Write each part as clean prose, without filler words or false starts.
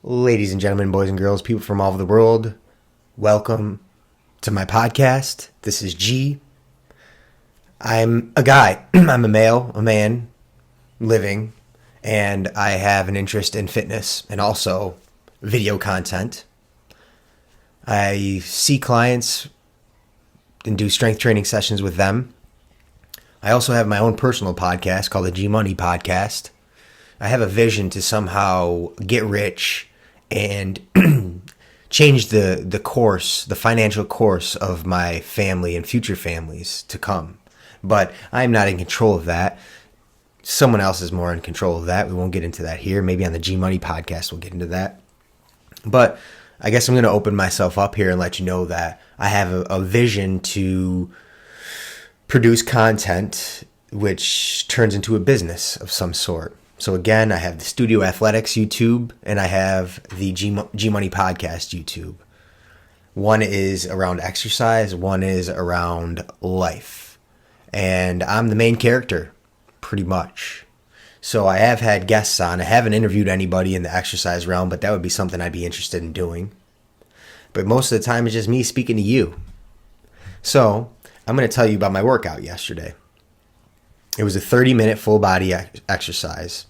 Ladies and gentlemen, boys and girls, people from all over the world, welcome to my podcast. This is G. I'm a guy. I'm a male, a man, living, and I have an interest in fitness and also video content. I see clients and do strength training sessions with them. I also have my own personal podcast called the G Money Podcast. I have a vision to somehow get rich and change the course, the financial course of my family and future families to come. But I'm not in control of that. Someone else is more in control of that. We won't get into that here. Maybe on the G Money Podcast we'll get into that. But I guess I'm going to open myself up here and let you know that I have a vision to produce content which turns into a business of some sort. So again, I have the Studio Athletics YouTube and I have the G Money Podcast YouTube. One is around exercise, one is around life. And I'm the main character, pretty much. So I have had guests on. I haven't interviewed anybody in the exercise realm, but that would be something I'd be interested in doing. But most of the time, it's just me speaking to you. So I'm going to tell you about my workout yesterday. It was a 30-minute full body exercise.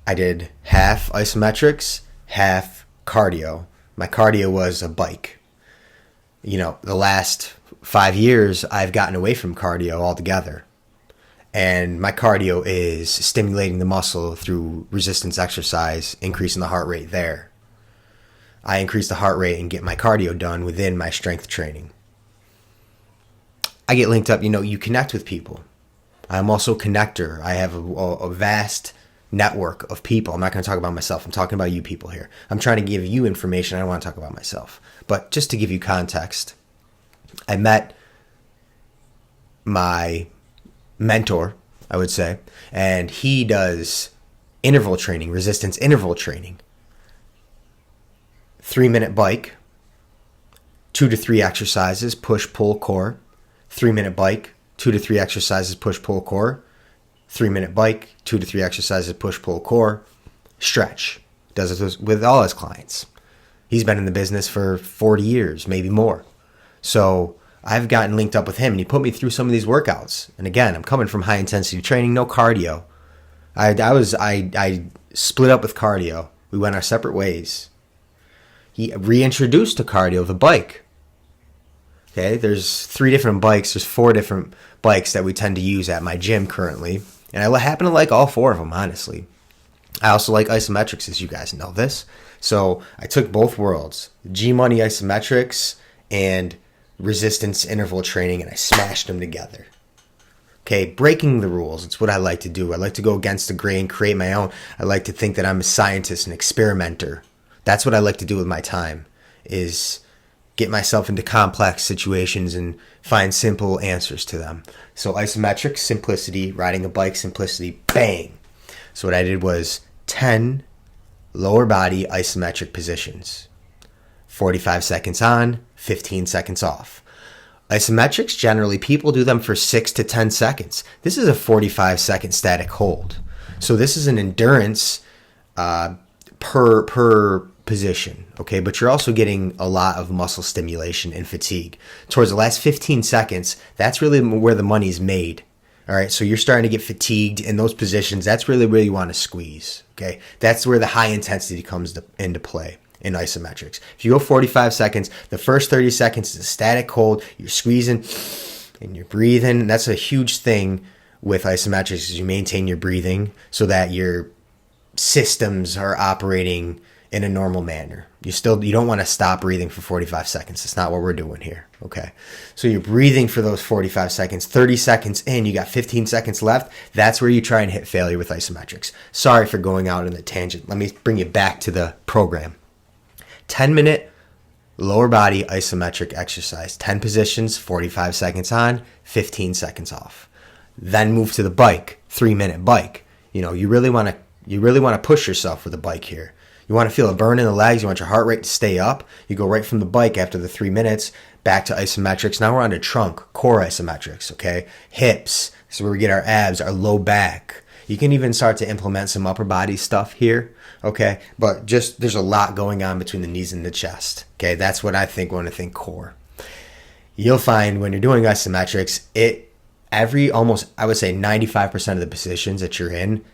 I did half isometrics, half cardio. My cardio was a bike. You know, the last 5 years, I've gotten away from cardio altogether. And my cardio is stimulating the muscle through resistance exercise, increasing the heart rate there. I increase the heart rate and get my cardio done within my strength training. I get linked up, you connect with people. I'm also a connector. I have a vast network of people. I'm not going to talk about myself. I'm talking about you people here. I'm trying to give you information. I don't want to talk about myself. But just to give you context, I met my mentor, I would say, and he does interval training, resistance interval training. 3-minute bike, 2 to 3 exercises, push, pull, core. 3-minute bike, 2 to 3 exercises, push, pull, core. 3-minute bike, 2 to 3 exercises, push, pull, core. Stretch. Does it with all his clients. He's been in the business for 40 years, maybe more. So I've gotten linked up with him, and he put me through some of these workouts. And again, I'm coming from high intensity training, no cardio. I split up with cardio. We went our separate ways. He reintroduced to cardio the bike. Okay, there's 3 different bikes. There's 4 different bikes that we tend to use at my gym currently. And I happen to like all 4 of them, honestly. I also like isometrics, as you guys know this. So I took both worlds, G Money Isometrics and resistance interval training, and I smashed them together. Okay, breaking the rules. It's what I like to do. I like to go against the grain, create my own. I like to think that I'm a scientist, an experimenter. That's what I like to do with my time, is get myself into complex situations and find simple answers to them. So isometrics, simplicity, riding a bike, simplicity, bang. So what I did was 10 lower body isometric positions. 45 seconds on, 15 seconds off. Isometrics, generally, people do them for 6 to 10 seconds. This is a 45-second static hold. So this is an endurance per position, okay? But you're also getting a lot of muscle stimulation and fatigue. Towards the last 15 seconds, that's really where the money's made, all right? So you're starting to get fatigued in those positions. That's really where you want to squeeze, okay? That's where the high intensity comes into play in isometrics. If you go 45 seconds, the first 30 seconds is a static hold. You're squeezing and you're breathing. And that's a huge thing with isometrics, is you maintain your breathing so that your systems are operating in a normal manner. You don't want to stop breathing for 45 seconds. That's not what we're doing here, okay? So you're breathing for those 45 seconds. 30 seconds in, you got 15 seconds left. That's where you try and hit failure with isometrics. Sorry for going out on a tangent. Let me bring you back to the program. 10-minute lower body isometric exercise. 10 positions, 45 seconds on, 15 seconds off. Then move to the bike, 3-minute bike. You really want to push yourself with a bike here. You want to feel a burn in the legs. You want your heart rate to stay up. You go right from the bike after the 3 minutes back to isometrics. Now we're on to trunk, core isometrics, okay? Hips, this is where we get our abs, our low back. You can even start to implement some upper body stuff here, okay? But just there's a lot going on between the knees and the chest, okay? That's what I think when I think core. You'll find when you're doing isometrics, I would say 95% of the positions that you're in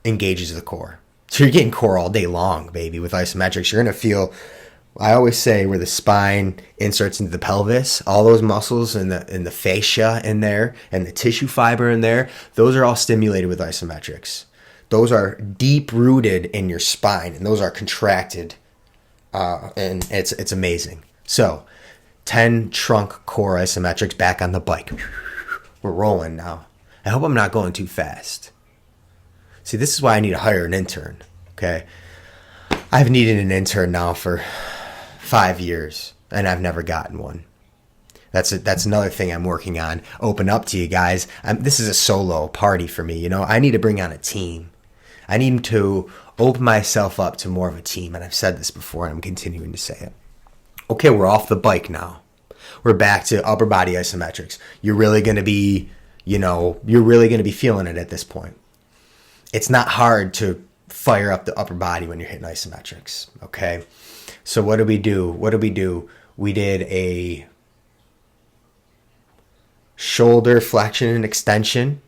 engages the core. So you're getting core all day long, baby, with isometrics. You're going to feel, I always say, where the spine inserts into the pelvis, all those muscles and the fascia in there and the tissue fiber in there, those are all stimulated with isometrics. Those are deep rooted in your spine, and those are contracted, and it's amazing. So 10 trunk core isometrics back on the bike. We're rolling now. I hope I'm not going too fast. See, this is why I need to hire an intern, okay? I've needed an intern now for 5 years, and I've never gotten one. That's another thing I'm working on. Open up to you guys. This is a solo party for me, you know? I need to bring on a team. I need to open myself up to more of a team, and I've said this before, and I'm continuing to say it. Okay, we're off the bike now. We're back to upper body isometrics. You're really going to be, feeling it at this point. It's not hard to fire up the upper body when you're hitting isometrics, okay? So what do we do? We did a shoulder flexion and extension,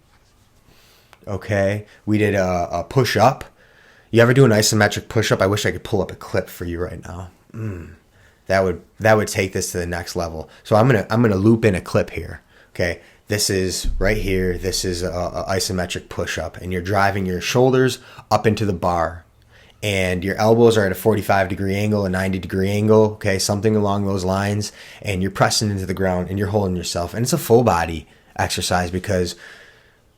okay? We did a push-up. You ever do an isometric push-up? I wish I could pull up a clip for you right now. That would take this to the next level. So I'm gonna loop in a clip here, okay? This is right here. This is a isometric push-up, and you're driving your shoulders up into the bar, and your elbows are at a 45-degree angle, a 90-degree angle, okay, something along those lines, and you're pressing into the ground, and you're holding yourself. And it's a full-body exercise because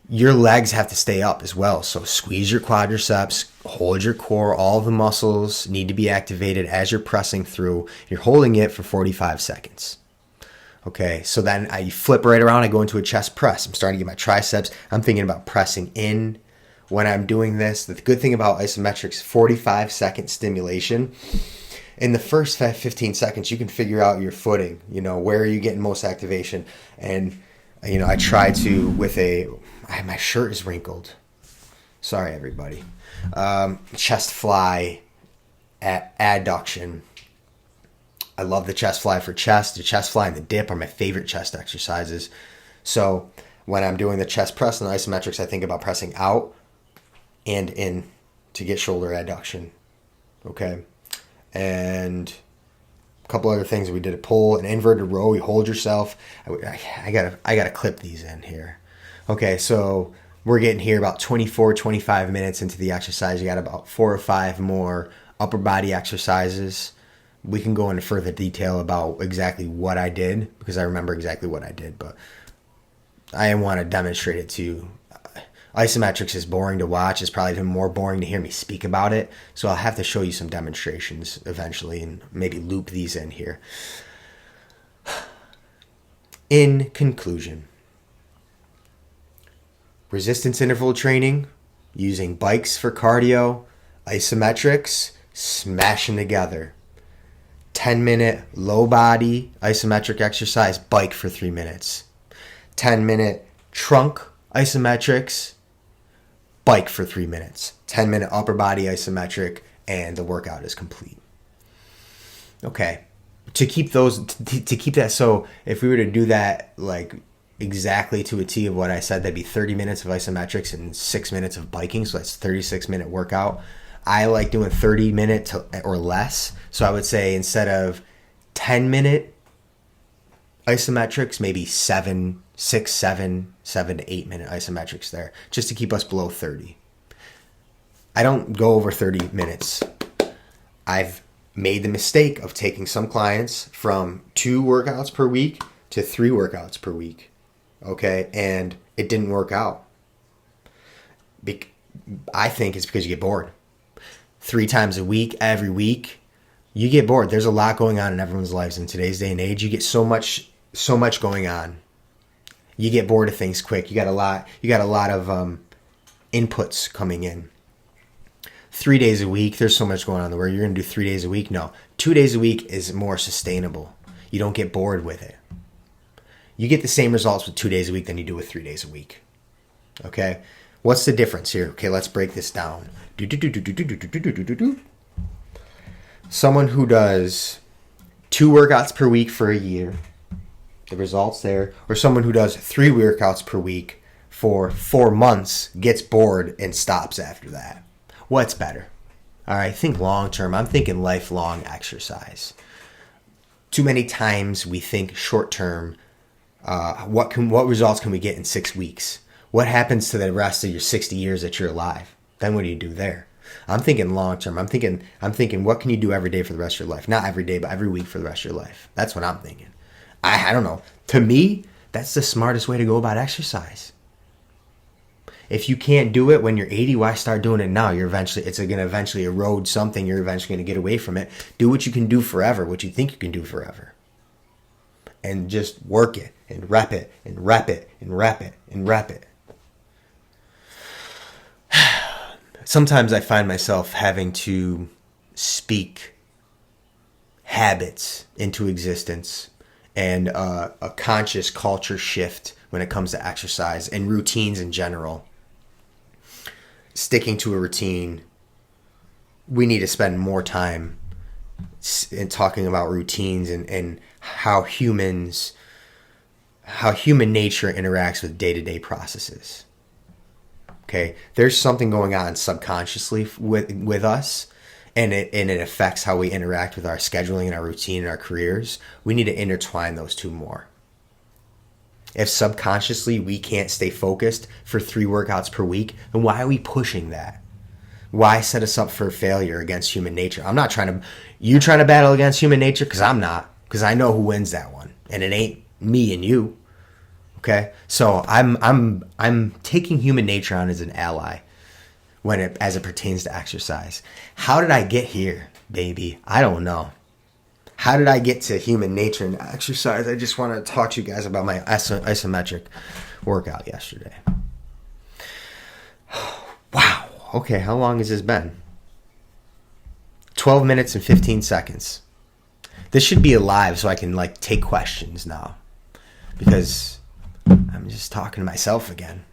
your legs have to stay up as well. So squeeze your quadriceps, hold your core. All the muscles need to be activated as you're pressing through. You're holding it for 45 seconds. Okay, so then I flip right around. I go into a chest press. I'm starting to get my triceps. I'm thinking about pressing in when I'm doing this. The good thing about isometrics, 45-second stimulation. In the first 15 seconds, you can figure out your footing. You know, where are you getting most activation? And, I try to my shirt is wrinkled. Sorry, everybody. Chest fly, adduction. I love the chest fly for chest. The chest fly and the dip are my favorite chest exercises. So when I'm doing the chest press and the isometrics, I think about pressing out and in to get shoulder adduction. Okay. And a couple other things. We did a pull, an inverted row. You hold yourself. I gotta clip these in here. Okay. So we're getting here about 24, 25 minutes into the exercise. You got about 4 or 5 more upper body exercises. We can go into further detail about exactly what I did because I remember exactly what I did, but I want to demonstrate it to you. Isometrics is boring to watch. It's probably even more boring to hear me speak about it. So I'll have to show you some demonstrations eventually and maybe loop these in here. In conclusion, resistance interval training, using bikes for cardio, isometrics, smashing together. 10-minute low body isometric exercise, bike for 3 minutes. 10-minute trunk isometrics, bike for 3 minutes. 10-minute upper body isometric, and the workout is complete. Okay. To keep that, so if we were to do that like exactly to a T of what I said, that'd be 30 minutes of isometrics and 6 minutes of biking. So that's 36-minute workout. I like doing 30 minutes or less. So I would say instead of 10-minute isometrics, maybe 7 to 8 minute isometrics there, just to keep us below 30. I don't go over 30 minutes. I've made the mistake of taking some clients from 2 workouts per week to 3 workouts per week. Okay. And it didn't work out. I think it's because you get bored. 3 times a week, every week, you get bored. There's a lot going on in everyone's lives in today's day and age. You get so much going on. You get bored of things quick. You got a lot of inputs coming in. 3 days a week, there's so much going on in the world. You're going to do 3 days a week? No. 2 days a week is more sustainable. You don't get bored with it. You get the same results with 2 days a week than you do with 3 days a week. Okay? What's the difference here? Okay, let's break this down. Someone who does 2 workouts per week for a year, the results there, or someone who does 3 workouts per week for 4 months, gets bored and stops after that. What's better? All right, think long term. I'm thinking lifelong exercise. Too many times we think short term. What results can we get in 6 weeks? What happens to the rest of your 60 years that you're alive? Then what do you do there? I'm thinking long term. I'm thinking what can you do every day for the rest of your life? Not every day, but every week for the rest of your life. That's what I'm thinking. I don't know. To me, that's the smartest way to go about exercise. If you can't do it when you're 80, why start doing it now? It's going to eventually erode something. You're eventually going to get away from it. Do what you can do forever, what you think you can do forever. And just work it and rep it and rep it and rep it and rep it. Sometimes I find myself having to speak habits into existence and a conscious culture shift when it comes to exercise and routines in general. Sticking to a routine, we need to spend more time in talking about routines and how human nature interacts with day-to-day processes. Okay, there's something going on subconsciously with us, and it affects how we interact with our scheduling and our routine and our careers. We need to intertwine those two more. If subconsciously we can't stay focused for 3 workouts per week, then why are we pushing that? Why set us up for failure against human nature? I'm not trying to battle against human nature, because I'm not, because I know who wins that one, and it ain't me and you. Okay, so I'm taking human nature on as an ally as it pertains to exercise. How did I get here, baby? I don't know. How did I get to human nature and exercise? I just want to talk to you guys about my isometric workout yesterday. Wow. Okay, how long has this been? 12 minutes and 15 seconds. This should be live so I can take questions now, because I'm just talking to myself again.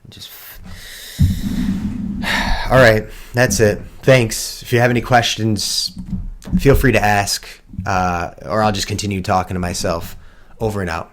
All right, that's it. Thanks. If you have any questions, feel free to ask, or I'll just continue talking to myself. Over and out.